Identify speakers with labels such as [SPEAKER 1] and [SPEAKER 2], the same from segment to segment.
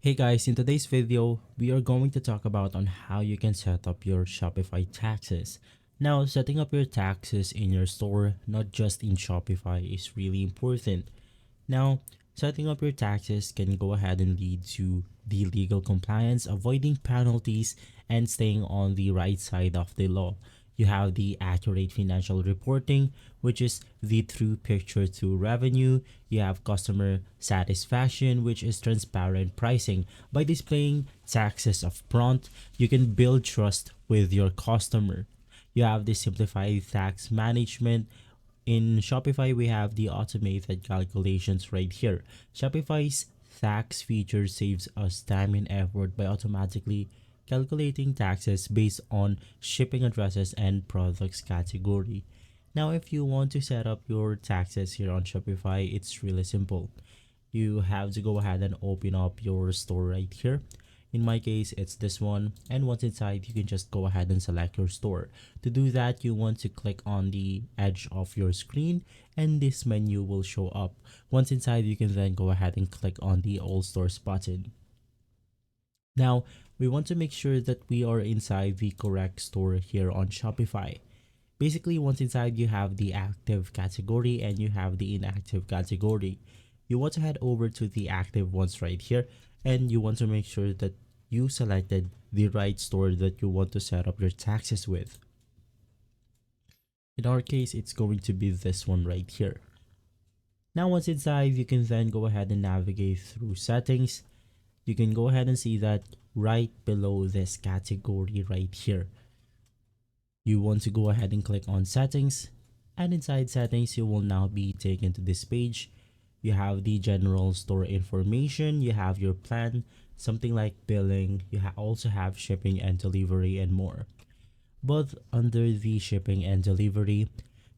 [SPEAKER 1] Hey guys, in today's video, we are going to talk about on how you can set up your Shopify taxes. Now, setting up your taxes in your store, not just in Shopify, is really important. Now, setting up your taxes can go ahead and lead to the legal compliance, avoiding penalties, and staying on the right side of the law. You have the accurate financial reporting, which is the true picture to revenue. You have customer satisfaction, which is transparent pricing. By displaying taxes upfront, you can build trust with your customer. You have the simplified tax management. In Shopify, we have the automated calculations right here. Shopify's tax feature saves us time and effort by automatically calculating taxes based on shipping addresses and products category. Now, if you want to set up your taxes here on Shopify, it's really simple. You have to go ahead and open up your store right here. In my case, it's this one, and once inside, you can just go ahead and select your store. To do that, you want to click on the edge of your screen and this menu will show up. Once inside, you can then go ahead and click on the All Stores button. Now, we want to make sure that we are inside the correct store here on Shopify. Basically, once inside, you have the active category and you have the inactive category. You want to head over to the active ones right here, and you want to make sure that you selected the right store that you want to set up your taxes with. In our case, it's going to be this one right here. Now, once inside, you can then go ahead and navigate through settings. You can go ahead and see that right below this category right here. You want to go ahead and click on settings, and inside settings, you will now be taken to this page. You have the general store information, you have your plan, something like billing, you also have shipping and delivery and more. But under the shipping and delivery,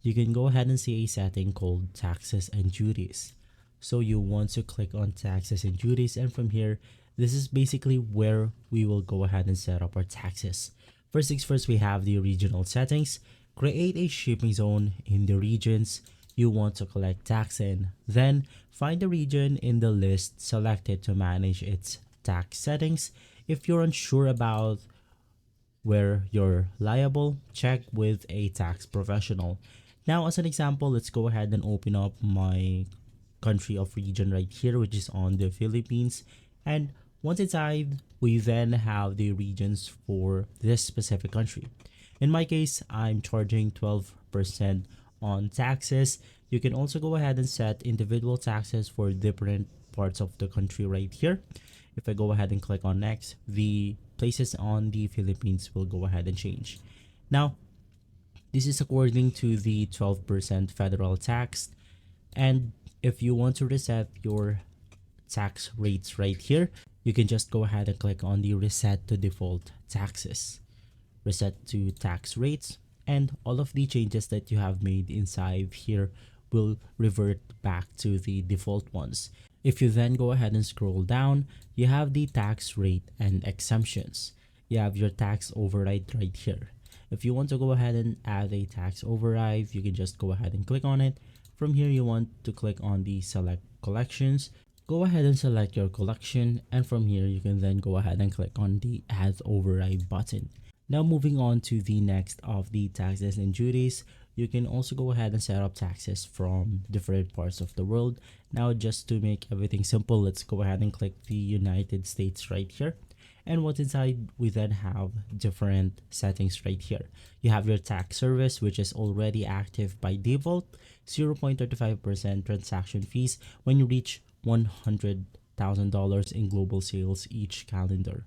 [SPEAKER 1] you can go ahead and see a setting called taxes and duties. So you want to click on taxes and duties, and from here, this is basically where we will go ahead and set up our taxes. First things first, we have the regional settings. Create a shipping zone in the regions you want to collect tax in. Then find the region in the list selected to manage its tax settings. If you're unsure about where you're liable, check with a tax professional. Now, as an example, let's go ahead and open up my country of region right here, which is on the Philippines. And once inside, we then have the regions for this specific country. In my case, I'm charging 12% on taxes. You can also go ahead and set individual taxes for different parts of the country right here. If I go ahead and click on next, the places on the Philippines will go ahead and change. Now, this is according to the 12% federal tax. And if you want to reset your tax rates right here, you can just go ahead and click on the reset to default taxes, reset to tax rates, and all of the changes that you have made inside here will revert back to the default ones. If you then go ahead and scroll down, you have the tax rate and exemptions. You have your tax override right here. If you want to go ahead and add a tax override, you can just go ahead and click on it. From here, you want to click on the select collections. Go ahead and select your collection, and from here, you can then go ahead and click on the add override button. Now, moving on to the next of the taxes and duties, you can also go ahead and set up taxes from different parts of the world. Now, just to make everything simple, let's go ahead and click the United States right here. And what's inside, we then have different settings right here. You have your tax service, which is already active by default, 0.35% transaction fees when you reach $100,000 in global sales each calendar.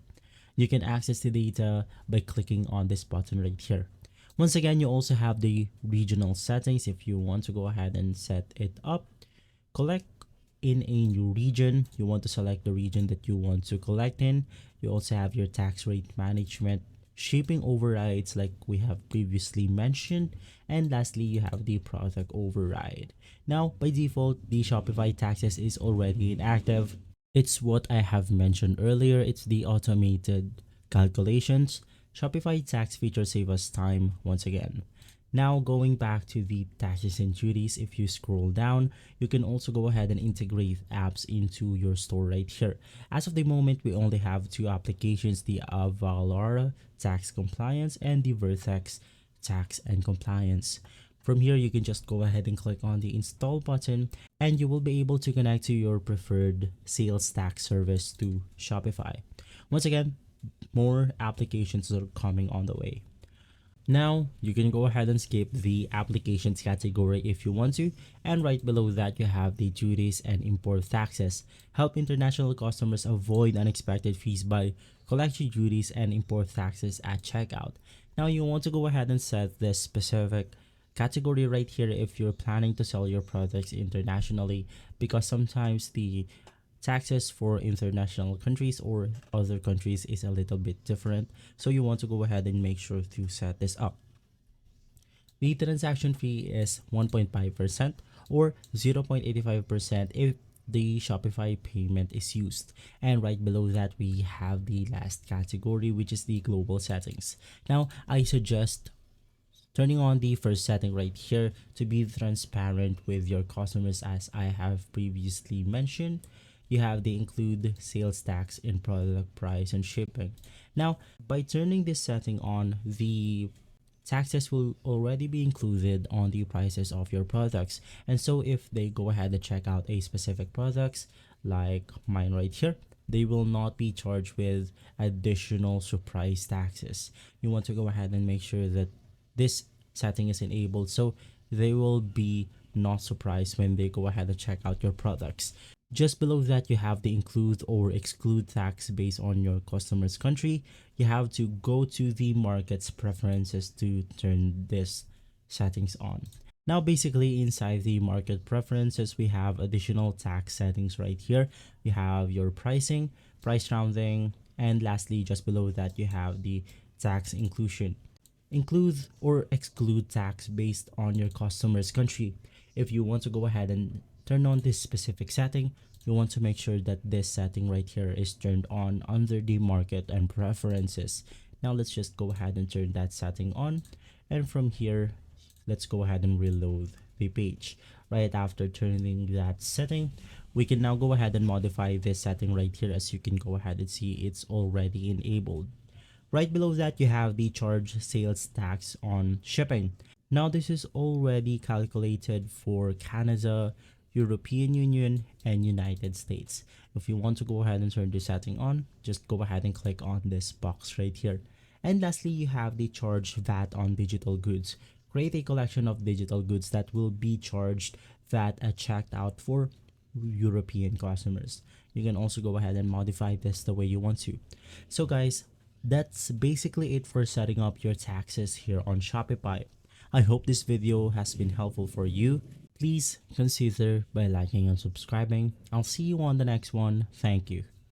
[SPEAKER 1] You can access the data by clicking on this button right here. Once again, you also have the regional settings if you want to go ahead and set it up. Collect in a new region. You want to select the region that you want to collect in. You also have your tax rate management, shipping overrides like we have previously mentioned, and lastly, you have the product override. Now, by default, the Shopify taxes is already inactive. It's what I have mentioned earlier. It's the automated calculations. Shopify tax feature save us time once again. Now going back to the taxes and duties, if you scroll down, you can also go ahead and integrate apps into your store right here. As of the moment, we only have two applications, the Avalara Tax Compliance and the Vertex Tax and Compliance. From here, you can just go ahead and click on the install button and you will be able to connect to your preferred sales tax service to Shopify. Once again, more applications are coming on the way. Now, you can go ahead and skip the applications category if you want to, and right below that you have the duties and import taxes. Help international customers avoid unexpected fees by collecting duties and import taxes at checkout. Now, you want to go ahead and set this specific category right here if you're planning to sell your products internationally, because sometimes the taxes for international countries or other countries is a little bit different, so you want to go ahead and make sure to set this up. The transaction fee is 1.5% or 0.85% if the Shopify payment is used. And right below that we have the last category, which is the global settings. Now I suggest turning on the first setting right here to be transparent with your customers. As I have previously mentioned, you have the include sales tax in product price and shipping. Now, by turning this setting on, the taxes will already be included on the prices of your products. And so if they go ahead and check out a specific products like mine right here, they will not be charged with additional surprise taxes. You want to go ahead and make sure that this setting is enabled so they will be not surprised when they go ahead and check out your products. Just below that you have the include or exclude tax based on your customer's country. You have to go to the market's preferences to turn this settings on. Now basically inside the market preferences we have additional tax settings right here. You have your pricing, price rounding, and lastly just below that you have the tax inclusion. Include or exclude tax based on your customer's country. If you want to go ahead and turn on this specific setting, you want to make sure that this setting right here is turned on under the market and preferences. Now let's just go ahead and turn that setting on, and from here let's go ahead and reload the page. Right after turning that setting, we can now go ahead and modify this setting right here. As you can go ahead and see, it's already enabled. Right below that you have the charge sales tax on shipping. Now this is already calculated for Canada, European Union, and United States. If you want to go ahead and turn this setting on, just go ahead and click on this box right here. And lastly, you have the charge VAT on digital goods. Create a collection of digital goods that will be charged VAT at checked out for European customers. You can also go ahead and modify this the way you want to. So guys, that's basically it for setting up your taxes here on Shopify. I hope this video has been helpful for you. Please consider by liking and subscribing. I'll see you on the next one. Thank you.